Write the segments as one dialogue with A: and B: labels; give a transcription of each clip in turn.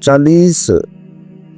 A: 40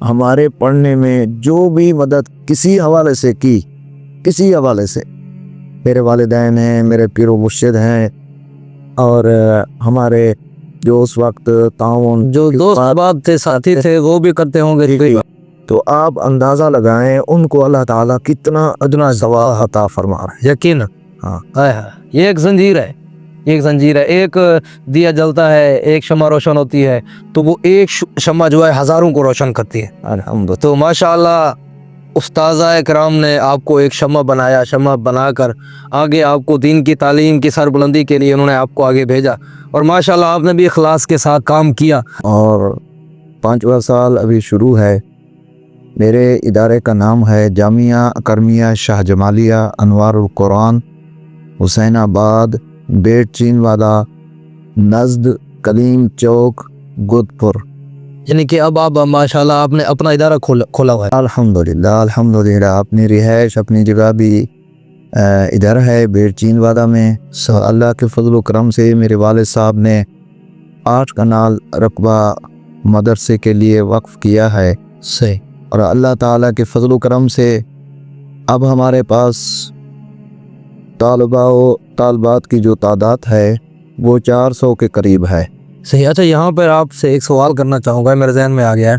A: ہمارے پڑھنے میں جو بھی مدد کسی حوالے سے کی، کسی حوالے سے، میرے والدین ہیں، میرے پیر و مرشد ہیں، اور ہمارے جو اس وقت تعاون
B: جو دوست احباب تھے، ساتھی تھے، وہ بھی کرتے ہوں گے.
A: تو آپ اندازہ لگائیں ان کو اللہ تعالیٰ کتنا ادنا ثواب عطا فرما رہا ہے.
B: یقین.
A: ہاں،
B: یہ ایک زنجیر ہے، ایک زنجیر ہے. ایک دیا جلتا ہے، ایک شمع روشن ہوتی ہے، تو وہ ایک شمع جو ہے ہزاروں کو روشن کرتی ہے.
A: الحمدللہ.
B: تو ماشاءاللہ استاذہ کرام نے آپ کو ایک شمع بنایا، شمع بنا کر آگے آپ کو دین کی تعلیم کی سربلندی کے لیے انہوں نے آپ کو آگے بھیجا، اور ماشاءاللہ آپ نے بھی اخلاص کے ساتھ کام کیا.
A: اور 5واں سال ابھی شروع ہے. میرے ادارے کا نام ہے جامعہ اکرمیہ شاہ جمالیہ انوار القرآن، حسین آباد، بیٹ چین والا، نزد، کلیم چوک، گودپور.
B: یعنی کہ اب آپ ماشاءاللہ آپ نے اپنا ادارہ کھولا ہوا ہے.
A: الحمدللہ الحمدللہ. اپنی رہائش، اپنی جگہ بھی ادھر ہے بیٹ چین والا میں. اللہ کے فضل و کرم سے میرے والد صاحب نے 8 کنال رقبہ مدرسے کے لیے وقف کیا ہے.
B: صحیح.
A: اور اللہ تعالیٰ کے فضل و کرم سے اب ہمارے پاس طالبہ و طالبات کی جو تعداد ہے وہ 400 کے قریب ہے.
B: صحیح. اچھا، یہاں پر آپ سے ایک سوال کرنا چاہوں گا، میرے ذہن میں آ گیا ہے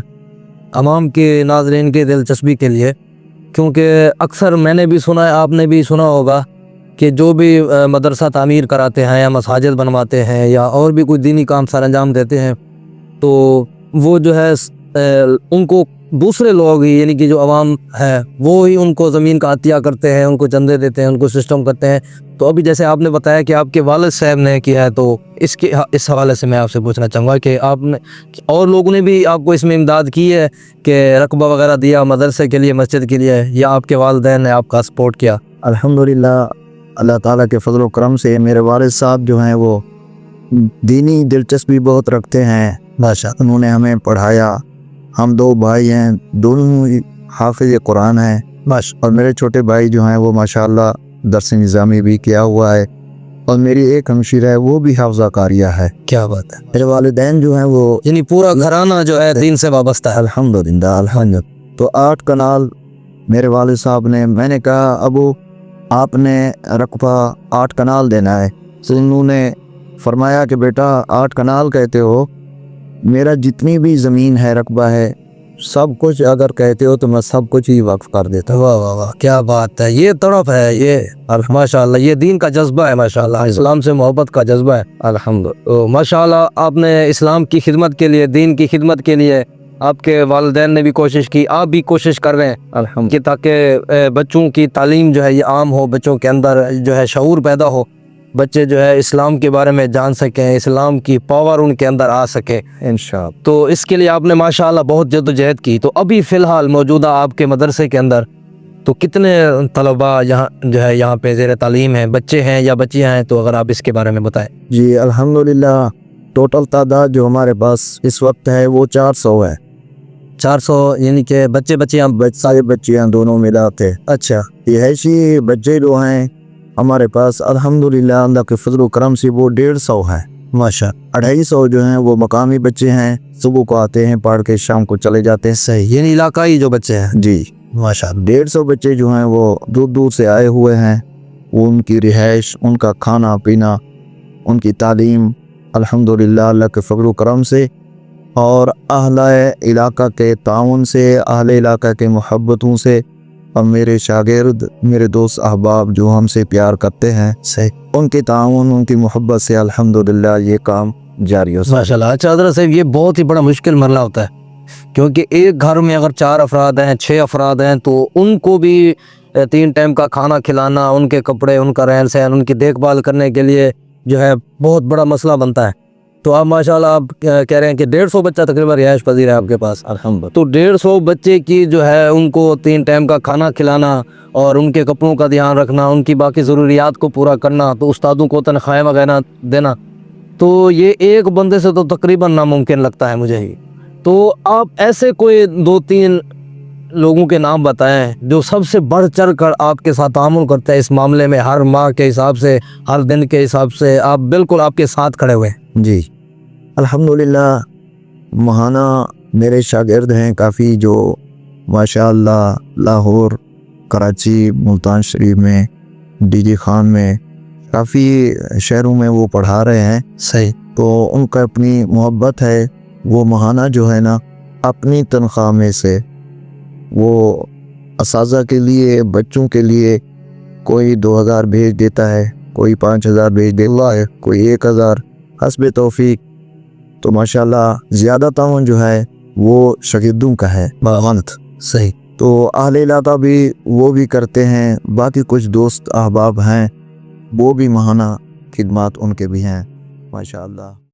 B: عوام کے ناظرین کے دلچسپی کے لیے، کیونکہ اکثر میں نے بھی سنا ہے، آپ نے بھی سنا ہوگا کہ جو بھی مدرسہ تعمیر کراتے ہیں یا مساجد بنواتے ہیں یا اور بھی کوئی دینی کام سر انجام دیتے ہیں، تو وہ جو ہے ان کو دوسرے لوگ ہی، یعنی کہ جو عوام ہے وہ ہی ان کو زمین کا عطیہ کرتے ہیں، ان کو چندے دیتے ہیں، ان کو سسٹم کرتے ہیں. تو ابھی جیسے آپ نے بتایا کہ آپ کے والد صاحب نے کیا ہے، تو اس حوالے سے میں آپ سے پوچھنا چاہوں گا کہ آپ نے اور لوگوں نے بھی آپ کو اس میں امداد کی ہے کہ رقبہ وغیرہ دیا مدرسے کے لیے، مسجد کے لیے، یا آپ کے والدین نے آپ کا سپورٹ کیا؟
A: الحمدللہ اللہ تعالیٰ کے فضل و کرم سے میرے والد صاحب جو ہیں وہ دینی دلچسپی بہت رکھتے ہیں.
B: ماشاء
A: انہوں نے ہمیں پڑھایا. ہم 2 بھائی ہیں، دونوں حافظ قرآن ہیں. اور میرے چھوٹے بھائی جو ہیں وہ ماشاءاللہ درس نظامی بھی کیا ہوا ہے، اور میری ایک ہمشیرہ ہے وہ بھی حافظہ قاریہ ہے.
B: کیا بات ہے.
A: میرے والدین جو ہیں وہ
B: یعنی پورا گھرانہ جو ہے دین سے وابستہ ہے.
A: الحمدللہ الحمدللہ. تو 8 کنال میرے والد صاحب نے، میں نے کہا ابو آپ نے رقبہ 8 کنال دینا ہے. تو انہوں نے فرمایا کہ بیٹا 8 کنال کہتے ہو، میرا جتنی بھی زمین ہے، رقبہ ہے، سب کچھ اگر کہتے ہو تو میں سب کچھ ہی وقف کر دیتا ہوں.
B: واہ واہ واہ، کیا بات ہے. یہ طرف ہے، یہ ماشاءاللہ یہ دین کا جذبہ ہے، ماشاءاللہ اسلام سے محبت کا جذبہ ہے.
A: الحمدللہ.
B: ماشاءاللہ آپ نے اسلام کی خدمت کے لیے، دین کی خدمت کے لیے آپ کے والدین نے بھی کوشش کی، آپ بھی کوشش کر رہے ہیں
A: الحمدللہ.
B: کہ تاکہ بچوں کی تعلیم جو ہے یہ عام ہو، بچوں کے اندر جو ہے شعور پیدا ہو، بچے جو ہے اسلام کے بارے میں جان سکیں، اسلام کی پاور ان کے اندر آ سکے
A: انشاءاللہ.
B: تو اس کے لیے آپ نے ماشاءاللہ بہت جد و جہد کی. تو ابھی فی الحال موجودہ آپ کے مدرسے کے اندر تو کتنے طلباء یہاں پہ زیر تعلیم ہیں، بچے ہیں یا بچیاں ہیں؟ تو اگر آپ اس کے بارے میں بتائیں.
A: جی الحمدللہ ٹوٹل تعداد جو ہمارے پاس اس وقت ہے وہ 400 ہے.
B: 400 یعنی کہ بچیاں
A: سارے بچیاں دونوں ملا تھے.
B: اچھا.
A: رہائشی بچے جو ہیں ہمارے پاس الحمدللہ اللہ کے فضل و کرم سے وہ 150 ہیں.
B: ماشاء
A: 250 جو ہیں وہ مقامی بچے ہیں، صبح کو آتے ہیں پڑھ کے شام کو چلے جاتے ہیں.
B: صحیح. یعنی علاقائی جو بچے ہیں.
A: جی
B: ماشاء
A: 150 بچے جو ہیں وہ دور دور سے آئے ہوئے ہیں. وہ ان کی رہائش، ان کا کھانا پینا، ان کی تعلیم الحمدللہ اللہ کے فضل و کرم سے اور اہل علاقہ کے تعاون سے، اہل علاقہ کے محبتوں سے، اور میرے شاگرد، میرے دوست احباب جو ہم سے پیار کرتے ہیں،
B: صحیح،
A: ان کے تعاون، ان کی محبت سے الحمدللہ یہ کام جاری ہو سکتا ہے.
B: ماشاءاللہ. اچھا حضرت صاحب، یہ بہت ہی بڑا مشکل مرحلہ ہوتا ہے، کیونکہ ایک گھر میں اگر 4 افراد ہیں، 6 افراد ہیں، تو ان کو بھی 3 ٹائم کا کھانا کھلانا، ان کے کپڑے، ان کا رہن سہن، ان کی دیکھ بھال کرنے کے لیے جو ہے بہت بڑا مسئلہ بنتا ہے. تو آپ ماشاءاللہ آپ کہہ رہے ہیں کہ 150 بچہ تقریباً رہائش پذیر ہے آپ کے پاس.
A: الحمدللہ.
B: تو 150 بچے کی جو ہے ان کو 3 ٹائم کا کھانا کھلانا اور ان کے کپڑوں کا دھیان رکھنا، ان کی باقی ضروریات کو پورا کرنا، تو استادوں کو تنخواہیں وغیرہ دینا، تو یہ ایک بندے سے تو تقریباً ناممکن لگتا ہے مجھے ہی. تو آپ ایسے کوئی 2-3 لوگوں کے نام بتائیں جو سب سے بڑھ چڑھ کر آپ کے ساتھ تعامل کرتے ہیں اس معاملے میں، ہر ماہ کے حساب سے، ہر دن کے حساب سے، آپ بالکل آپ کے ساتھ کھڑے ہوئے ہیں.
A: جی الحمدللہ. ماہانہ میرے شاگرد ہیں کافی جو ماشاء اللہ لاہور، کراچی، ملتان شریف میں، ڈی جی خان میں، کافی شہروں میں وہ پڑھا رہے ہیں۔
B: صحیح،
A: تو ان کا اپنی محبت ہے، وہ ماہانہ جو ہے نا اپنی تنخواہ میں سے وہ اساتذہ کے لیے، بچوں کے لیے کوئی 2000 بھیج دیتا ہے، کوئی 5000 بھیج دیتا ہے، کوئی 1000، حسب توفیق۔ تو ماشاءاللہ زیادہ تعاون جو ہے وہ شاگردوں کا ہے باغنت۔
B: صحیح،
A: تو اہل علاقہ بھی وہ بھی کرتے ہیں، باقی کچھ دوست احباب ہیں وہ بھی ماہانہ خدمات ان کے بھی ہیں ماشاءاللہ۔